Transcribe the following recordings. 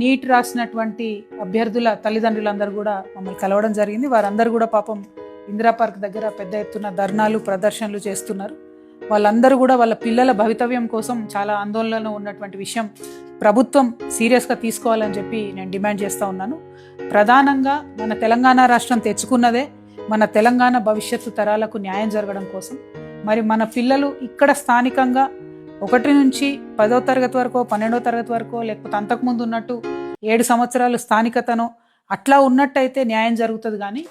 Neat రాసినటువంటి అభ్యర్థుల తల్లిదండ్రులందరూ కూడా మమ్మల్ని కలవడం జరిగింది. వారందరూ కూడా పాపం ఇందిరా పార్క్ దగ్గర పెద్ద ఎత్తున ధర్నాలు ప్రదర్శనలు చేస్తున్నారు. వాళ్ళందరూ కూడా వాళ్ళ పిల్లల భవితవ్యం కోసం చాలా ఆందోళనలో ఉన్నటువంటి విషయం ప్రభుత్వం సీరియస్గా తీసుకోవాలని చెప్పి నేను డిమాండ్ చేస్తూ ఉన్నాను. ప్రధానంగా మన తెలంగాణ రాష్ట్రం తెచ్చుకున్నదే మన తెలంగాణ భవిష్యత్తు తరాలకు న్యాయం జరగడం కోసం. మరి మన పిల్లలు ఇక్కడ స్థానికంగా 1 నుంచి 10వ తరగతి వరకు 12వ తరగతి వరకు లేకపోతే అంతకుముందు ఉన్నట్టు 7 సంవత్సరాలు స్థానికతను అట్లా ఉన్నట్టయితే న్యాయం జరుగుతుంది. కానీ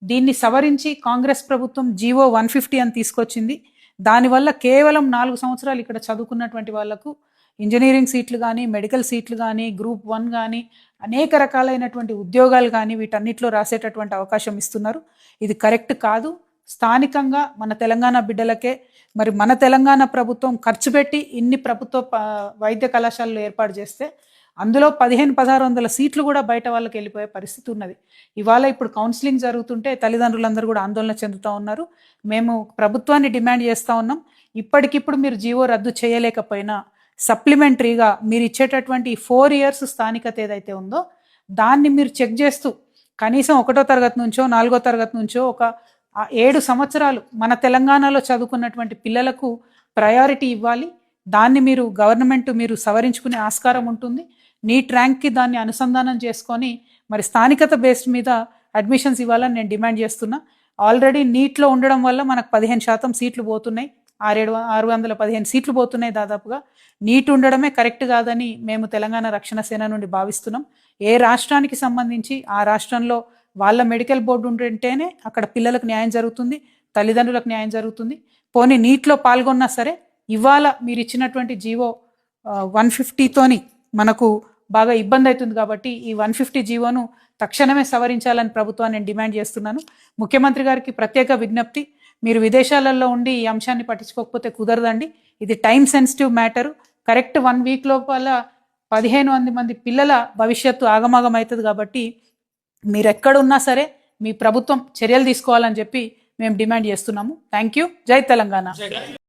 దీన్ని సవరించి కాంగ్రెస్ ప్రభుత్వం జీవో 150 అని తీసుకొచ్చింది. దానివల్ల కేవలం 4 సంవత్సరాలు ఇక్కడ చదువుకున్నటువంటి వాళ్లకు ఇంజనీరింగ్ సీట్లు కానీ, మెడికల్ సీట్లు కానీ, గ్రూప్ 1 కానీ, అనేక రకాలైనటువంటి ఉద్యోగాలు కానీ వీటన్నిటిలో రాసేటటువంటి అవకాశం ఇస్తున్నారు. ఇది కరెక్ట్ కాదు. స్థానికంగా మన తెలంగాణ బిడ్డలకే మరి మన తెలంగాణ ప్రభుత్వం ఖర్చు పెట్టి ఇన్ని ప్రభుత్వ వైద్య కళాశాలలు ఏర్పాటు చేస్తే అందులో 1500-1600 సీట్లు కూడా బయట వాళ్ళకి వెళ్ళిపోయే పరిస్థితి ఉన్నది. ఇవాళ ఇప్పుడు కౌన్సిలింగ్ జరుగుతుంటే తల్లిదండ్రులందరూ కూడా ఆందోళన చెందుతూ ఉన్నారు. మేము ప్రభుత్వాన్ని డిమాండ్ చేస్తూ ఉన్నాం, ఇప్పటికిప్పుడు మీరు జీవో రద్దు చేయలేకపోయినా సప్లిమెంటరీగా మీరు ఇచ్చేటటువంటి 4 ఇయర్స్ స్థానికత ఏదైతే ఉందో దాన్ని మీరు చెక్ చేస్తూ కనీసం 1వ తరగతి నుంచో 4వ తరగతి నుంచో ఒక 7 సంవత్సరాలు మన తెలంగాణలో చదువుకున్నటువంటి పిల్లలకు ప్రయారిటీ ఇవ్వాలి. దాన్ని మీరు గవర్నమెంట్ మీరు సవరించుకునే ఆస్కారం ఉంటుంది. నీట్ ర్యాంక్కి దాన్ని అనుసంధానం చేసుకొని మరి స్థానికత బేస్డ్ మీద అడ్మిషన్స్ ఇవ్వాలని నేను డిమాండ్ చేస్తున్నా. ఆల్రెడీ నీట్లో ఉండడం వల్ల మనకు 15% సీట్లు పోతున్నాయి, 615 సీట్లు పోతున్నాయి దాదాపుగా. నీట్ ఉండడమే కరెక్ట్ కాదని మేము తెలంగాణ రక్షణ సేన నుండి భావిస్తున్నాం. ఏ రాష్ట్రానికి సంబంధించి ఆ రాష్ట్రంలో వాళ్ళ మెడికల్ బోర్డు ఉంటేనే అక్కడ పిల్లలకు న్యాయం జరుగుతుంది, తల్లిదండ్రులకు న్యాయం జరుగుతుంది. పోనీ నీట్లో పాల్గొన్నా సరే ఇవాళ మీరు ఇచ్చినటువంటి జీవో 150తోని మనకు బాగా ఇబ్బంది అవుతుంది. కాబట్టి ఈ 150 జీవోను తక్షణమే సవరించాలని ప్రభుత్వాన్ని నేను డిమాండ్ చేస్తున్నాను. ముఖ్యమంత్రి గారికి ప్రత్యేక విజ్ఞప్తి, మీరు విదేశాలలో ఉండి ఈ అంశాన్ని పట్టించుకోకపోతే కుదరదండి. ఇది time sensitive matter. Correct 1 week లోపల 1500 మంది పిల్లల భవిష్యత్తు ఆగమాగం అవుతుంది. కాబట్టి మీరు ఎక్కడున్నా సరే మీ ప్రభుత్వం చర్యలు తీసుకోవాలని చెప్పి మేము డిమాండ్ చేస్తున్నాము. Thank you. జై తెలంగాణ.